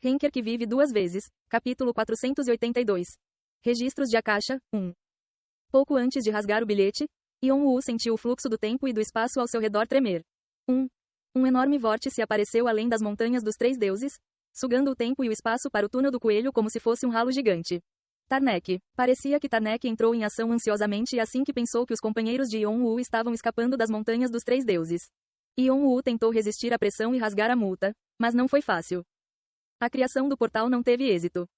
Henker que vive duas vezes. Capítulo 482. Registros de Akasha, 1. Pouco antes de rasgar o bilhete, Yon-Woo sentiu o fluxo do tempo e do espaço ao seu redor tremer. Um enorme vórtice apareceu além das montanhas dos três deuses, sugando o tempo e o espaço para o túnel do coelho como se fosse um ralo gigante. Tarnek. Parecia que Tarnek entrou em ação ansiosamente e assim que pensou que os companheiros de Yon-Woo estavam escapando das montanhas dos três deuses. Yon-Woo tentou resistir à pressão e rasgar a multa, mas não foi fácil. A criação do portal não teve êxito.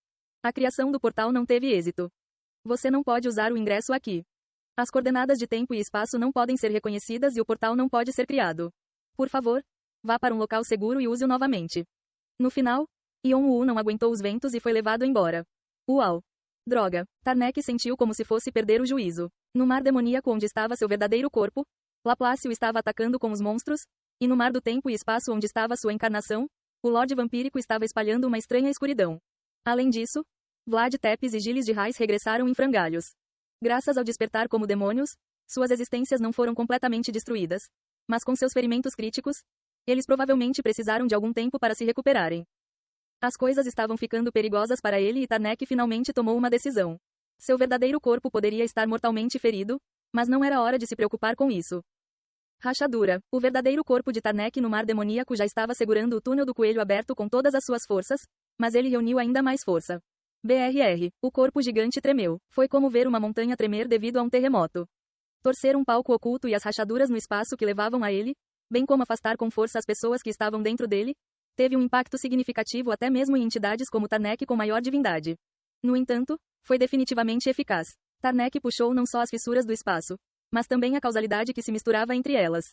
A criação do portal não teve êxito. Você não pode usar o ingresso aqui. As coordenadas de tempo e espaço não podem ser reconhecidas e o portal não pode ser criado. Por favor, vá para um local seguro e use-o novamente. No final, Yon-Woo não aguentou os ventos e foi levado embora. Uau! Droga! Tarnek sentiu como se fosse perder o juízo. No mar demoníaco onde estava seu verdadeiro corpo, Laplace o estava atacando com os monstros, e no mar do tempo e espaço onde estava sua encarnação, o Lorde Vampírico estava espalhando uma estranha escuridão. Além disso, Vlad Tepes e Gilles de Reis regressaram em frangalhos. Graças ao despertar como demônios, suas existências não foram completamente destruídas, mas com seus ferimentos críticos, eles provavelmente precisaram de algum tempo para se recuperarem. As coisas estavam ficando perigosas para ele e Tarnek finalmente tomou uma decisão. Seu verdadeiro corpo poderia estar mortalmente ferido, mas não era hora de se preocupar com isso. Rachadura. O verdadeiro corpo de Tarnek no mar demoníaco já estava segurando o túnel do coelho aberto com todas as suas forças, mas ele reuniu ainda mais força. BRR. O corpo gigante tremeu. Foi como ver uma montanha tremer devido a um terremoto. Torcer um palco oculto e as rachaduras no espaço que levavam a ele, bem como afastar com força as pessoas que estavam dentro dele, teve um impacto significativo até mesmo em entidades como Tarnek com maior divindade. No entanto, foi definitivamente eficaz. Tarnek puxou não só as fissuras do espaço, mas também a causalidade que se misturava entre elas.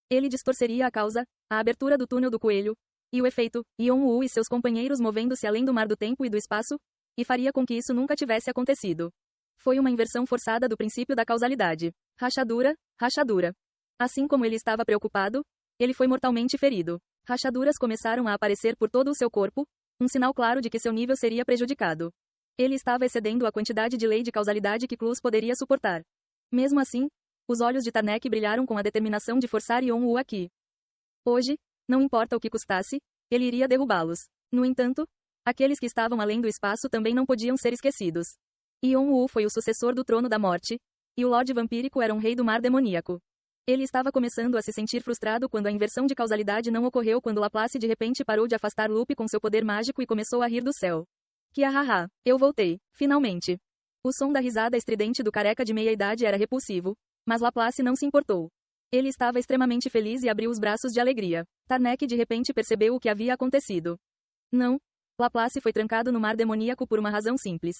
Ele distorceria a causa, a abertura do túnel do coelho, e o efeito, Yon-Woo e seus companheiros movendo-se além do mar do tempo e do espaço, e faria com que isso nunca tivesse acontecido. Foi uma inversão forçada do princípio da causalidade. Rachadura, rachadura. Assim como ele estava preocupado, ele foi mortalmente ferido. Rachaduras começaram a aparecer por todo o seu corpo, um sinal claro de que seu nível seria prejudicado. Ele estava excedendo a quantidade de lei de causalidade que Clus poderia suportar. Mesmo assim, os olhos de Tarnek brilharam com a determinação de forçar Yon-Woo aqui. Hoje, não importa o que custasse, ele iria derrubá-los. No entanto, aqueles que estavam além do espaço também não podiam ser esquecidos. Yon-Woo foi o sucessor do Trono da Morte, e o Lorde Vampírico era um rei do mar demoníaco. Ele estava começando a se sentir frustrado quando a inversão de causalidade não ocorreu quando Laplace de repente parou de afastar Lupe com seu poder mágico e começou a rir do céu. Que ahaha, eu voltei, finalmente. O som da risada estridente do careca de meia-idade era repulsivo, mas Laplace não se importou. Ele estava extremamente feliz e abriu os braços de alegria. Tarnek de repente percebeu o que havia acontecido. Não. Laplace foi trancado no mar demoníaco por uma razão simples.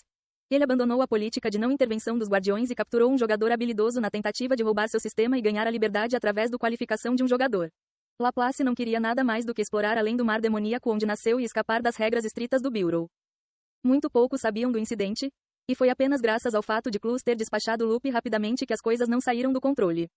Ele abandonou a política de não intervenção dos guardiões e capturou um jogador habilidoso na tentativa de roubar seu sistema e ganhar a liberdade através da qualificação de um jogador. Laplace não queria nada mais do que explorar além do mar demoníaco onde nasceu e escapar das regras estritas do Bureau. Muito poucos sabiam do incidente, e foi apenas graças ao fato de Clus ter despachado Lupe rapidamente que as coisas não saíram do controle.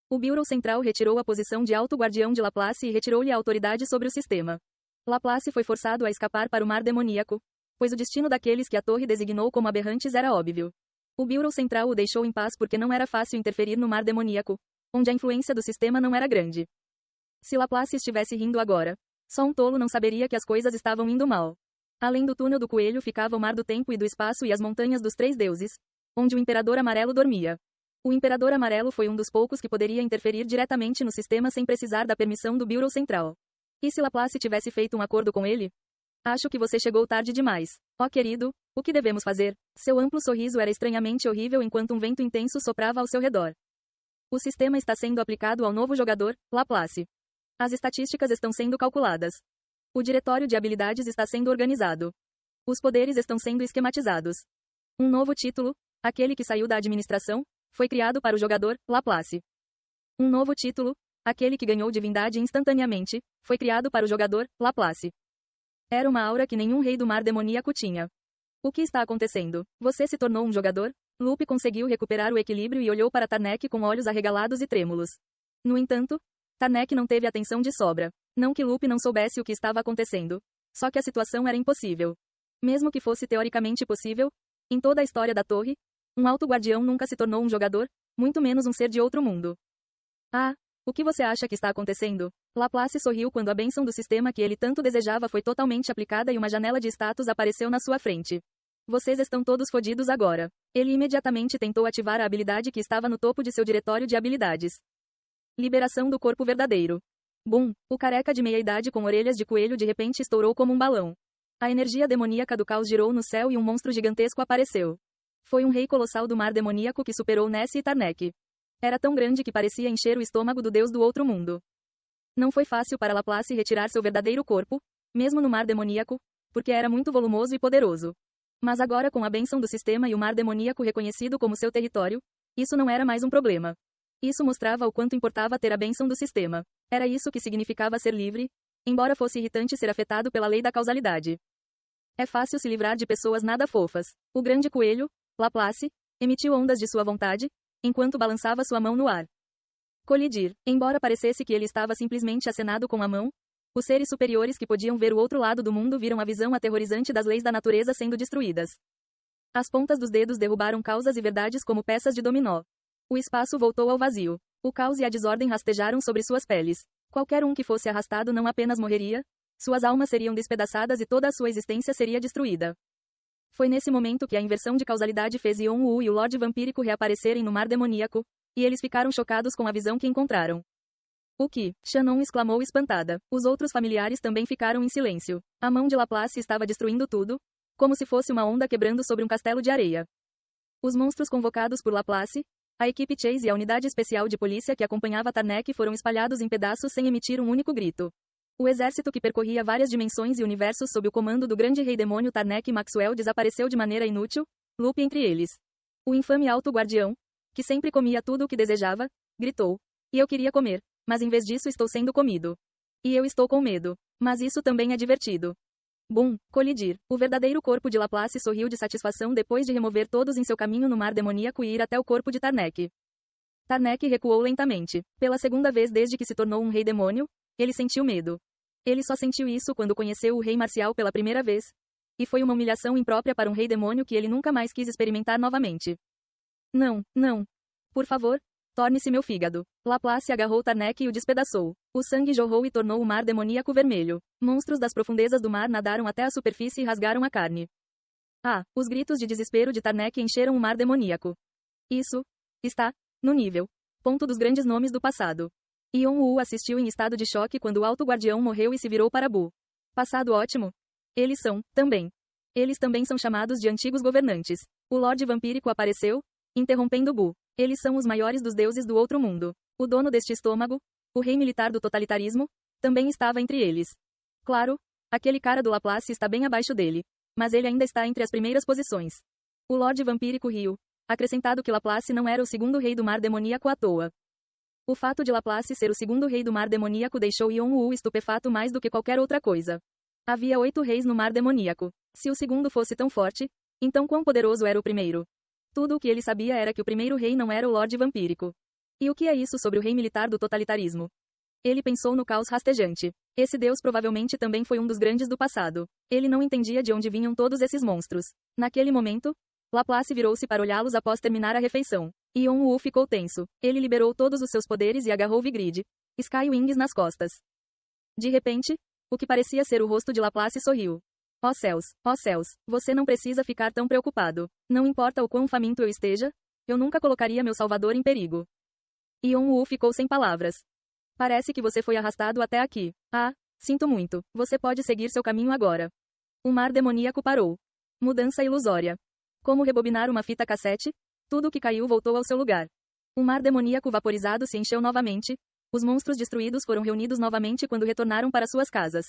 O Bureau Central retirou a posição de alto guardião de Laplace e retirou-lhe a autoridade sobre o sistema. Laplace foi forçado a escapar para o mar demoníaco, pois o destino daqueles que a torre designou como aberrantes era óbvio. O Bureau Central o deixou em paz porque não era fácil interferir no mar demoníaco, onde a influência do sistema não era grande. Se Laplace estivesse rindo agora, só um tolo não saberia que as coisas estavam indo mal. Além do túnel do coelho ficava o mar do tempo e do espaço e as montanhas dos três deuses, onde o Imperador Amarelo dormia. O Imperador Amarelo foi um dos poucos que poderia interferir diretamente no sistema sem precisar da permissão do Bureau Central. E se Laplace tivesse feito um acordo com ele? Acho que você chegou tarde demais. Oh querido, o que devemos fazer? Seu amplo sorriso era estranhamente horrível enquanto um vento intenso soprava ao seu redor. O sistema está sendo aplicado ao novo jogador, Laplace. As estatísticas estão sendo calculadas. O diretório de habilidades está sendo organizado. Os poderes estão sendo esquematizados. Um novo título, aquele que saiu da administração, foi criado para o jogador, Laplace. Um novo título, aquele que ganhou divindade instantaneamente, foi criado para o jogador, Laplace. Era uma aura que nenhum rei do mar demoníaco tinha. O que está acontecendo? Você se tornou um jogador? Lupe conseguiu recuperar o equilíbrio e olhou para Tarnek com olhos arregalados e trêmulos. No entanto, Tarnek não teve atenção de sobra. Não que Lupe não soubesse o que estava acontecendo. Só que a situação era impossível. Mesmo que fosse teoricamente possível, em toda a história da torre, um alto guardião nunca se tornou um jogador, muito menos um ser de outro mundo. Ah, O que você acha que está acontecendo? Laplace sorriu quando a bênção do sistema que ele tanto desejava foi totalmente aplicada e uma janela de status apareceu na sua frente. Vocês estão todos fodidos agora. Ele imediatamente tentou ativar a habilidade que estava no topo de seu diretório de habilidades. Liberação do corpo verdadeiro. Bum! O careca de meia-idade com orelhas de coelho de repente estourou como um balão. A energia demoníaca do caos girou no céu e um monstro gigantesco apareceu. Foi um rei colossal do mar demoníaco que superou Nessie e Tarnek. Era tão grande que parecia encher o estômago do deus do outro mundo. Não foi fácil para Laplace retirar seu verdadeiro corpo, mesmo no mar demoníaco, porque era muito volumoso e poderoso. Mas agora, com a bênção do sistema e o mar demoníaco reconhecido como seu território, isso não era mais um problema. Isso mostrava o quanto importava ter a bênção do sistema. Era isso que significava ser livre, embora fosse irritante ser afetado pela lei da causalidade. É fácil se livrar de pessoas nada fofas. O grande coelho, Laplace, emitiu ondas de sua vontade, enquanto balançava sua mão no ar. Colidir. Embora parecesse que ele estava simplesmente acenado com a mão, os seres superiores que podiam ver o outro lado do mundo viram a visão aterrorizante das leis da natureza sendo destruídas. As pontas dos dedos derrubaram causas e verdades como peças de dominó. O espaço voltou ao vazio. O caos e a desordem rastejaram sobre suas peles. Qualquer um que fosse arrastado não apenas morreria, suas almas seriam despedaçadas e toda a sua existência seria destruída. Foi nesse momento que a inversão de causalidade fez Yon-Woo e o Lorde Vampírico reaparecerem no mar demoníaco, e eles ficaram chocados com a visão que encontraram. O que? Shannon exclamou espantada. Os outros familiares também ficaram em silêncio. A mão de Laplace estava destruindo tudo, como se fosse uma onda quebrando sobre um castelo de areia. Os monstros convocados por Laplace, a equipe Chase e a unidade especial de polícia que acompanhava Tarnek foram espalhados em pedaços sem emitir um único grito. O exército que percorria várias dimensões e universos sob o comando do grande rei demônio Tarnek Maxwell desapareceu de maneira inútil, loop entre eles. O infame alto guardião, que sempre comia tudo o que desejava, gritou. E eu queria comer, mas em vez disso estou sendo comido. E eu estou com medo. Mas isso também é divertido. Bum! Colidir. O verdadeiro corpo de Laplace sorriu de satisfação depois de remover todos em seu caminho no mar demoníaco e ir até o corpo de Tarnek. Tarnek recuou lentamente. Pela segunda vez desde que se tornou um rei demônio, ele sentiu medo. Ele só sentiu isso quando conheceu o rei marcial pela primeira vez. E foi uma humilhação imprópria para um rei demônio que ele nunca mais quis experimentar novamente. Não, não. Por favor, torne-se meu fígado. Laplace agarrou Tarnek e o despedaçou. O sangue jorrou e tornou o mar demoníaco vermelho. Monstros das profundezas do mar nadaram até a superfície e rasgaram a carne. Ah, os gritos de desespero de Tarnek encheram o mar demoníaco. Isso está no nível ponto dos grandes nomes do passado. Yon-Woo assistiu em estado de choque quando o alto guardião morreu e se virou para Bu. Passado ótimo? Eles também são chamados de antigos governantes. O Lorde Vampírico apareceu, interrompendo Bu. Eles são os maiores dos deuses do outro mundo. O dono deste estômago, o rei militar do totalitarismo, também estava entre eles. Claro, aquele cara do Laplace está bem abaixo dele, mas ele ainda está entre as primeiras posições. O Lorde Vampírico riu, acrescentado que Laplace não era o segundo rei do mar demoníaco à toa. O fato de Laplace ser o segundo rei do mar demoníaco deixou Yon-Woo estupefato mais do que qualquer outra coisa. Havia 8 reis no mar demoníaco. Se o segundo fosse tão forte, então quão poderoso era o primeiro? Tudo o que ele sabia era que o primeiro rei não era o Lorde Vampírico. E o que é isso sobre o rei militar do totalitarismo? Ele pensou no caos rastejante. Esse deus provavelmente também foi um dos grandes do passado. Ele não entendia de onde vinham todos esses monstros. Naquele momento, Laplace virou-se para olhá-los após terminar a refeição. Yon-Woo ficou tenso. Ele liberou todos os seus poderes e agarrou Vigrid, Sky Wings nas costas. De repente, o que parecia ser o rosto de Laplace sorriu. Ó céus, você não precisa ficar tão preocupado. Não importa o quão faminto eu esteja, eu nunca colocaria meu salvador em perigo. Yon-Woo ficou sem palavras. Parece que você foi arrastado até aqui. Ah, sinto muito. Você pode seguir seu caminho agora. O mar demoníaco parou. Mudança ilusória. Como rebobinar uma fita cassete? Tudo o que caiu voltou ao seu lugar. O mar demoníaco vaporizado se encheu novamente. Os monstros destruídos foram reunidos novamente quando retornaram para suas casas.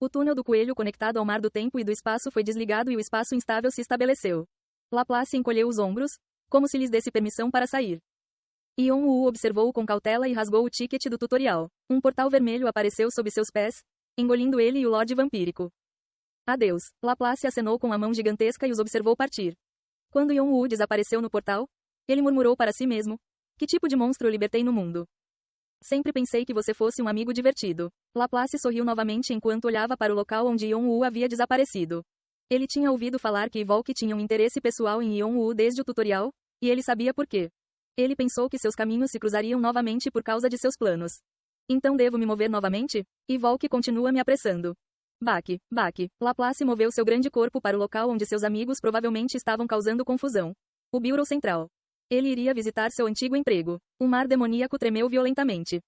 O túnel do coelho conectado ao mar do tempo e do espaço foi desligado e o espaço instável se estabeleceu. Laplace encolheu os ombros, como se lhes desse permissão para sair. Yon-Woo observou com cautela e rasgou o ticket do tutorial. Um portal vermelho apareceu sob seus pés, engolindo ele e o Lorde Vampírico. Adeus. Laplace acenou com a mão gigantesca e os observou partir. Quando Yon-Woo desapareceu no portal, ele murmurou para si mesmo: que tipo de monstro eu libertei no mundo? Sempre pensei que você fosse um amigo divertido. Laplace sorriu novamente enquanto olhava para o local onde Yon-Woo havia desaparecido. Ele tinha ouvido falar que Volk tinha um interesse pessoal em Yon-Woo desde o tutorial, e ele sabia por quê. Ele pensou que seus caminhos se cruzariam novamente por causa de seus planos. Então devo me mover novamente? E Volk continua me apressando. Baque, baque. Laplace moveu seu grande corpo para o local onde seus amigos provavelmente estavam causando confusão. O Bureau Central. Ele iria visitar seu antigo emprego. Um mar demoníaco tremeu violentamente.